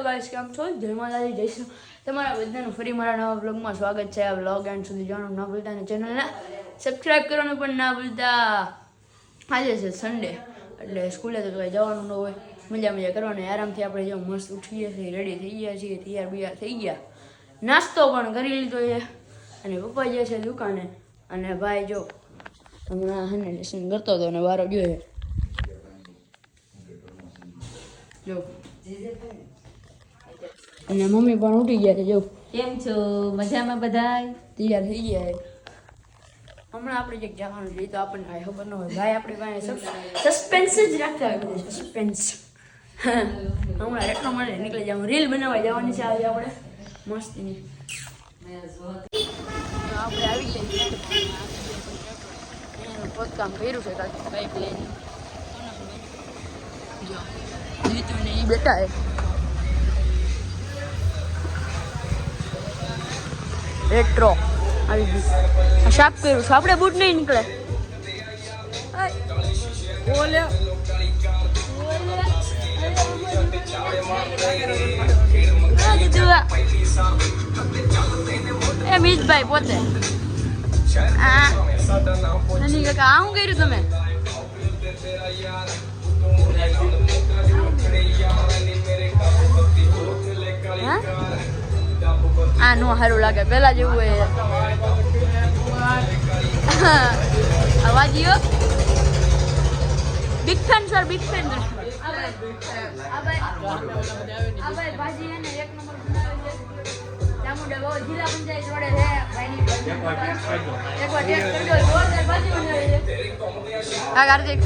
Guys, કેમ છો? જય માતાજી, જય શ્રી તમારા બધાનું ફરી મારા નવા બ્લોગમાં સ્વાગત છે. આ બ્લોગ એન્ડ સુધી જોવાનું ના ભૂલતા અને ચેનલને સબસ્ક્રાઈબ કરવાનું પણ ના ભૂલતા. આજે છે સન્ડે, એટલે સ્કૂલે તો કંઈ જવાનું ન હોય, મજા કરવાની. આરામથી આપણે જો મસ્ત ઉઠીએ છીએ, રેડી થઈ ગયા છીએ, તૈયાર બૈયાર થઈ ગયા, નાસ્તો પણ કરી લીધો છે અને પપ્પા જે છે દુકાને. અને ભાઈ જો હમણાં હે ને લેસન કરતો હતો અને વારો ગયો છે જો. અને મમ્મી પણ ઉઠી ગયા છે જો. કેમ છો? મજામાં બધાય? તૈયાર થઈ ગયા છે. હમણાં આપણે જે જવાનું છે તો આપણને કાંઈ ખબર ન હોય. ભાઈ આપણી પાસે સસ્પેન્સ જ રાખતા હોય, સસ્પેન્સ. હમણાં એટલો મને નીકળી જવાનું, રીલ બનાવવા જવાની છે આજે આપણે મસ્તીની. આપણે આવી ગયા ખોદકામ કર્યું છે કાંઈક બાઈક લઈને. જો જીતુ ને એ બેઠા છે રેટ્રો આવી ગયું. સાફ કર્યું છે આપણે, બૂટ નહીં નીકળે. બોલે એ મીતભાઈ પોતે નહીં કાકા. આ શું કર્યું તમે? આ નો સારું લાગે, પેલા જેવું હોય. અવાજીઓ big fan sir, big fan. આ ભાઈ ભાજી હે ને એક નંબર બનાવે છે. ચામુંડા બહુ જિલ્લા પંચાયત જોડે છે ભાઈની. એકવાર ટેસ્ટ કરજો, જોરદાર ભાજી બનાવે છે. હા કાર્તિક,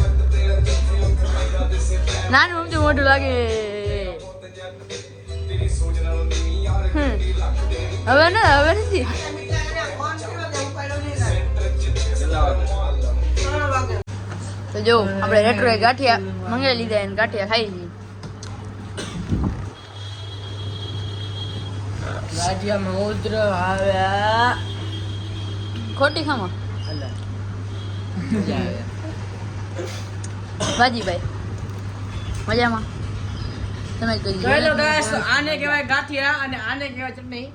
નાનું અમથું મોટું લાગે. હવે ને હવે નથી. તો જો આપણે રેટ્રો ગાંઠિયા મંગાવી લીધા અને ગાંઠિયા ખાઈ છીએ. ગાંઠિયામાં ઉધર આવ્યા ખોટી ખામાં ભાજીભાઈ મજામાં? તમે આને કહેવાય ગાંઠિયા અને આને કહેવાય ચટણી.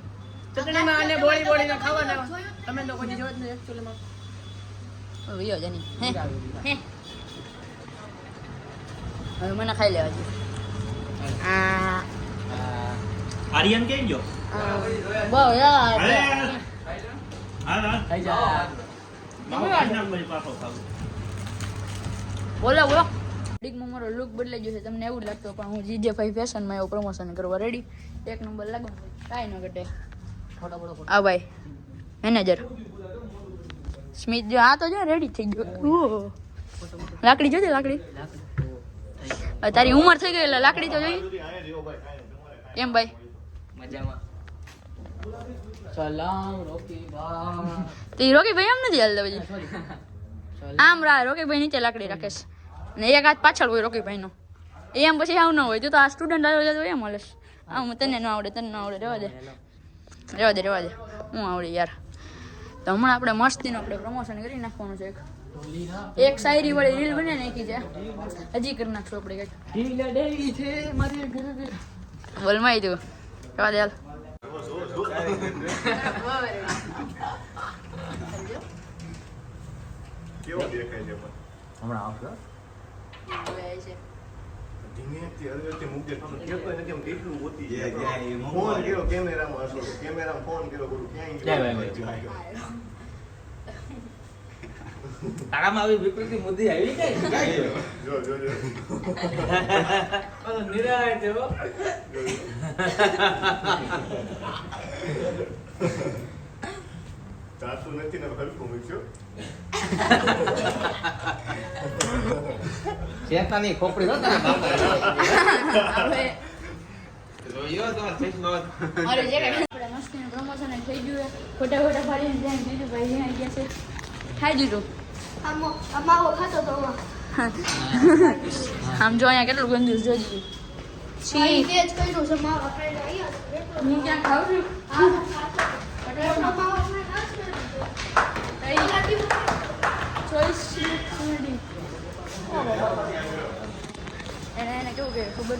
ચટણીમાં આને બોળી બોળીને ખાવાના. તમે તો કોઈ જોત નહીં એકચ્યુઅલીમાં. વિયો જાની હે હવે મને ખાઈ લેવા દે. આ આર્યન કેમ ગયો? બહુ યાર હા ખાઈ જા. બોલો બોલો. ડીકમાં મારો લુક બદલાઈ ગયો છે, તમને એવું જ લાગતું પણ હું જીજે ભાઈ ફેશનમાં એવું પ્રમોશન કરવા રેડી. એક નંબર લાગો, કાંઈ ન ઘટે. આ ભાઈ મેનેજર સ્મિત જો, આ તો જો રેડી થઈ ગયો. લાકડી જોજે, લાકડી. તારી ઉંમર થઈ ગઈ એટલે લાકડી તો જોઈ. કેમ ભાઈ? મજામાં. સલામ રોકી ભાઈ. તે રોકી ભાઈ એમ નથી હાલતા પછી. આમ રોકી ભાઈ નીચે લાકડી રાખે છે ને એક હાથ પાછળ હોય રોકી ભાઈ નો. એમ પછી આવું ન હોય. તું તો આ સ્ટુડન્ટ આવ્યો છે તો એમ હાલે. આમ તને ન આવડે, તને ન આવડે, રહેવા દે હું આવડે યાર. તો હમણાં આપણે મસ્તીનું આપણે પ્રમોશન કરી નાખવાનું છે. એક શાયરી વાળી રીલ બને નાખી છે, હજી કરી નાખશું આપણે કંઈક. બોલમાં તું રહેવા દે હાલ. કેવો દેખાય છે પણ હમણાં આવશે. ધીમેથી હળવેથી મૂકે તો કેતો એને કેમ કેટલું મોતી જાય. ફોન કર્યો કેમેરામાં હસો, કેમેરામાં ફોન કર્યો બોલું ક્યાંય ગયો. તારામાં આવી વિકૃતિ બુદ્ધિ આવી કઈ? જો જો જો નિરાય દેવો. ચાતું નથી ને હલકું મૂક્યો. ચેતાની ખોપડી નો તારા બાપા. અરે જે આપણે મસ્તીનું પ્રમોશન થઈ ગયું. ખોટા ખોટા ફાડીને ધ્યાન દીધું ભાઈ ત્યાં ગયા છે. ખાઈ દીધું. આમ જો અહીંયા કેટલું ગંદુ જોઈ. હું ક્યાં ખાઉં છું. ચોઈસ એને કેવું કે ખબર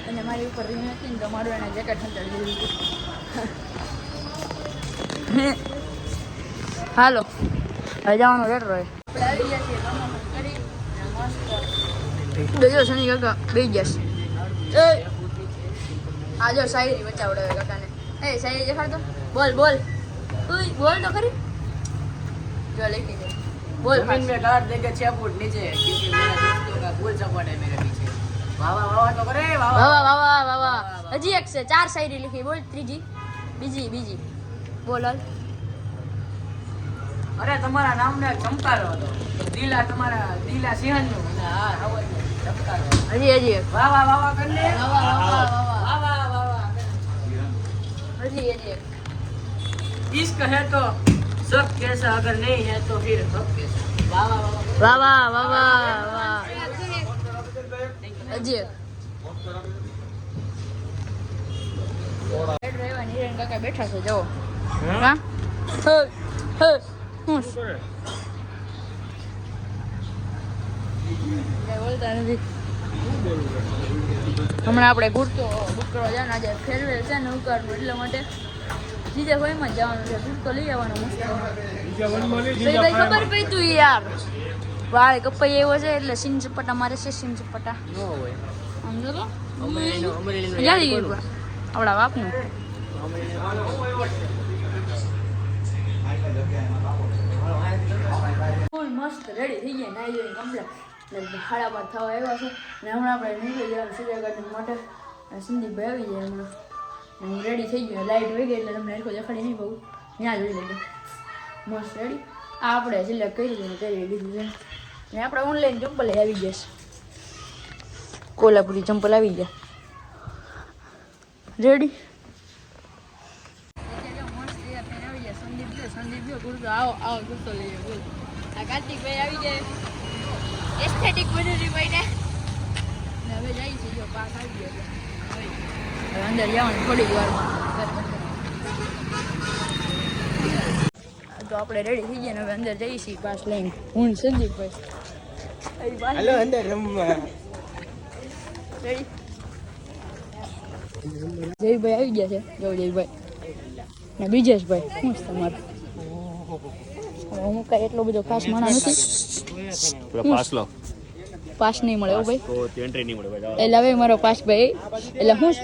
અને મારી ઉપર રીંગ હતી ને તો મારું એને જેકેટ સંતાડી દીધું હતું. હાલો હવે જવાનું રેડ રહે. આપણે આવી ગયા છીએ કામ કરી મસ્ત બેજો શનિ કાકા બે ગયા છે. આ જો શાયરી બચાવડે કાકાને. એ શાયરી દેખાડ તો. બોલ બોલ તું બોલ તો ખરી. જો લખી દે बोल जमीन में गाड़ देंगे 6 फुट नीचे क्योंकि मेरा दोस्तों का फुल सपोर्ट है मेरे पीछे. वाह वाह वाह तो करे वाह વાહ વાહ વાહ વાહ વાહ. હજી એક છે 4 શાયરી લખી. બોલ ત્રીજી બીજી બોલ હાલ. અરે તમારા નામને ચમકારો હતો દિલા તમારા દિલા સિંહણનું અને આ અવાજ ચમકારો. હજી એક. વાહ વાહ વાહ વાહ કરી લે. વાહ વાહ વાહ વાહ વાહ વાહ વાહ વાહ. હજી એક. इश्क है तो सब कैसा अगर नहीं है तो फिर सब कैसा. वाह वाह वाह વાહ વાહ વાહ વાહ વાહ. હજી એક. ડ્રાઈવર નિરેન કાકા બેઠા છે જો. હા હે હું કઈ બોલતા નથી. હમણાં આપણે ગુડતો બુક કરવા જવાનું. આજે ફેરવેલ છે ને ઉકાળનું એટલા માટે બીજા ભાઈમાં જવાનું છે. ગુડતો લઈ આવવાનો મસ્ત. ભાઈ ખબર પડી તું યાર વાળ કપાઈ એવો છે એટલે સીન ચપટા મારે છે. સીન ચપટા ન હોય સમજો તો અમરેલીનો ક્યાંથી ગયું આપણા બાપનું. ફૂલ મસ્ત રેડી થઈ ગયા નાઈ જોઈને કમ્પ્લેટ. 5:30 થવા આવ્યા છે ને હમણાં આપણે નીકળી જવાનું સૂર્ય ગાર્ડન માટે. સંદીપભાઈ આવી જાય હમણાં. હું રેડી થઈ ગયો. લાઇટ વહી ગઈ એટલે તમને આખો દેખાડી નહીં બહુ. ત્યાં જોઈ લેજો મસ્ત રેડી. આ આપણે સિલેક્ટ કરી દીધું કરી લીધું છે ને આપણે ઓનલાઈન ચંપલ આવી ગયા છે. કોલ્હાપુરી ચંપલ આવી ગયા રેડી. સંદીપ જો ગુરુ આવો આવો ગુસ્સો લઈએ બોલ. આ કાર્તિકભાઈ આવી ગયા એસ્થેટિક બનાવી ને હવે જાય છે. જો પાક આવી ગયો હવે અંદર જવાનું થોડી વારમાં. તો આપણે રેડી થઈ ગયા ને હવે અંદર જઈએ છીએ પાસ લઈને. હું સંદીપભાઈ હાલો અંદર રમવા. રેડી. જયભાઈ આવી ગયા છે. જો જયભાઈ ને બ્રિજેશભાઈ શું છે તમારે? હું કાંઈ એટલો બધો ખાસ માણા નથી. પાસ લો પાસ નહીં મળે એવું ભાઈ. તો એન્ટ્રી નહીં મળે ભાઈ. એટલે હવે મારો પાસ ભાઈ એટલે હું જ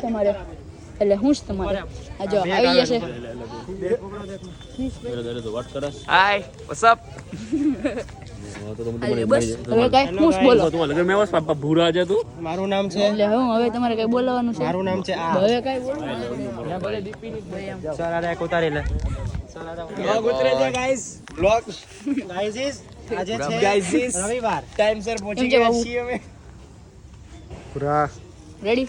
તમારે આ જો આવી જશે. વાત કરસ હાય વ્હાટ્સ અપ. બસ હવે કાંઈ હું જ બોલો ભૂરા છે તું. મારું નામ છે એટલે હવે તમારે કઈ બોલવાનું છે? મારું નામ છે આ હવે કઈ બોલવાનું સરારા ઉતારી લે લોગ ઉતરે છે ગાઈસ. બ્લોગ ગાઈઝ આજે છે રવિવાર ટાઈમસર પહોંચી ગયા છીએ અમે પૂરા રેડી.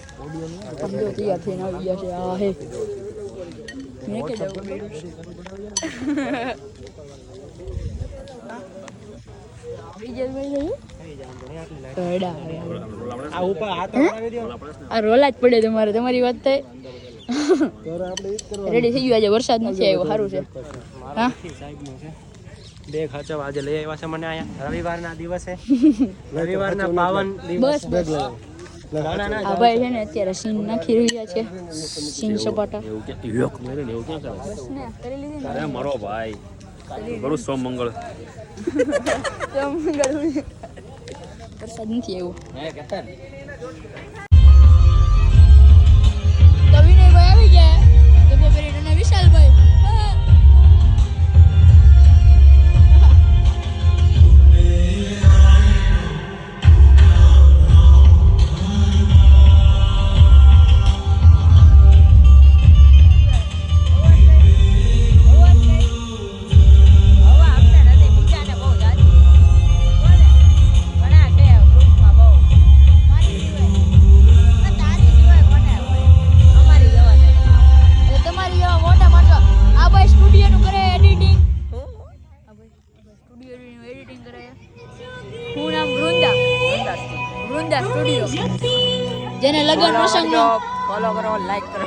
સમજો તૈયાર થઈને આવી ગયા છે. આ હે મેં કે જાવ આ ઉપર હાથ લગાવી દો આ રોલા જ પડે તમારે. તમારી વાત થાય રેડી થઈ ગયું. આજે વરસાદ નથી આવ્યો સારું છે. હા બે ખાચા આજે લઈ આવ્યા છે મને અહીંયા રવિવારના દિવસે રવિવારના પાવન દિવસ બસ આ ભાઈ છે ને અત્યારે સીન નાખી રહ્યા છે. સીન સપાટા એવું ક્યાં બસ ને કરી લીધી ને. અરે મારો ભાઈ કરું સોમ મંગળ વરસાદ નથી આવ્યો. હે કેતન તો વિનયભાઈ આવી ગયા. ગોપેરી અને વિશાલભાઈ. જેને લગ્ન પ્રસંગનો ફોલો કરો લાઈક કરો.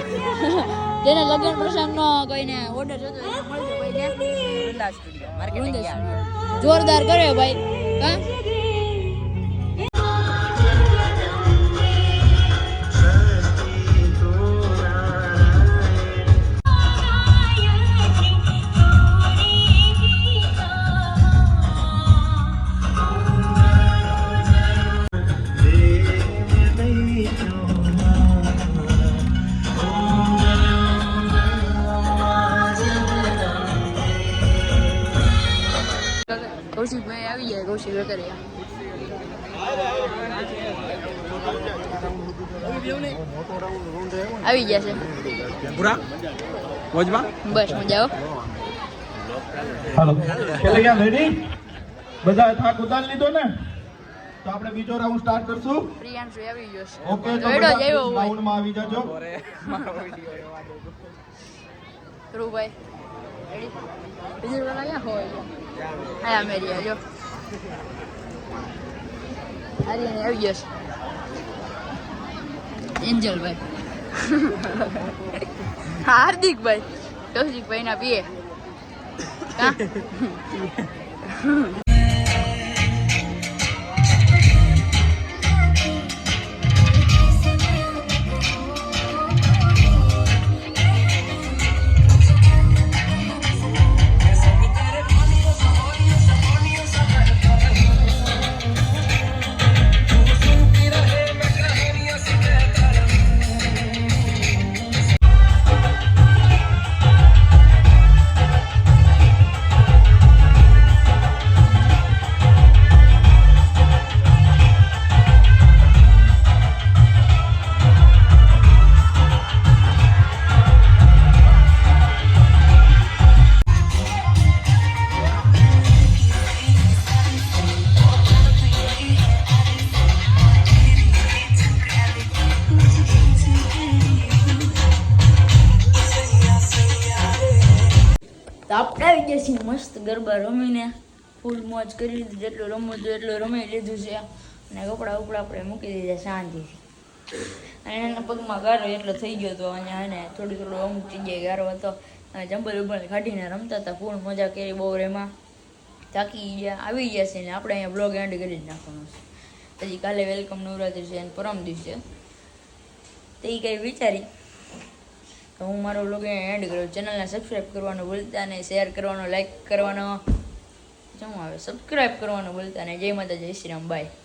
જેને લગ્ન પ્રસંગનો કોઈને ઓર્ડર જતો એને મળજો ભાઈને. Vrinda studio marketing yard. જોરદાર કરે ભાઈ. હા કૌશિક વેકરિયા. આવી ગયા છે પૂરા મોજમાં બસ મજા આવો. હાલો એટલે ક્યાં રેડી બધા થાક ઉતારી લીધો ને તો આપણે બીજો રાઉન્ડ સ્ટાર્ટ કરશું પ્રિયાંશુ આવી ગયો છે. ઓકે તો રેડો જ આવ્યો બધા હોય. રાઉન્ડમાં આવી જાજો ધ્રુવભાઈ રેડી બીજું વાળા ક્યાં હોય હા મેરિયા જો આર્યન આવી ગયો છે. એન્જલભાઈ હાર્દિકભાઈ કૌશિકભાઈ ના પીએ કા તો આપણે આવી ગયા છીએ મસ્ત ગરબા રમીને ફૂલ મોજ કરી લીધી. જેટલું રમવું હતું એટલું રમી લીધું છે અને કપડાં ઉપડા આપણે મૂકી દીધા શાંતિથી. અને એના પગમાં ગારો એટલો થઈ ગયો હતો અહીંયા એને થોડું અમુક જગ્યાએ ગારો હતો અને જંબલ ઉંબલ કાઢીને રમતા હતા. ફૂલ મજા કરી બહુ એમાં થાકી ગયા આવી ગયા છે ને આપણે અહીંયા બ્લોગ એન્ડ કરી જ નાખવાનો છે. હજી કાલે વેલકમ નવરાત્રી છે અને પરમ દિવસે તો એ કંઈ વિચારી તો હું મારો બ્લોગ એન્ડ કર્યો. ચેનલને સબસ્ક્રાઈબ કરવાનું ભૂલતા નહીં, શેર કરવાનો, લાઈક કરવાનો, શું આવે સબસ્ક્રાઈબ કરવાનું ભૂલતા નહીં. જય માતા, જય શ્રી રામ, બાય.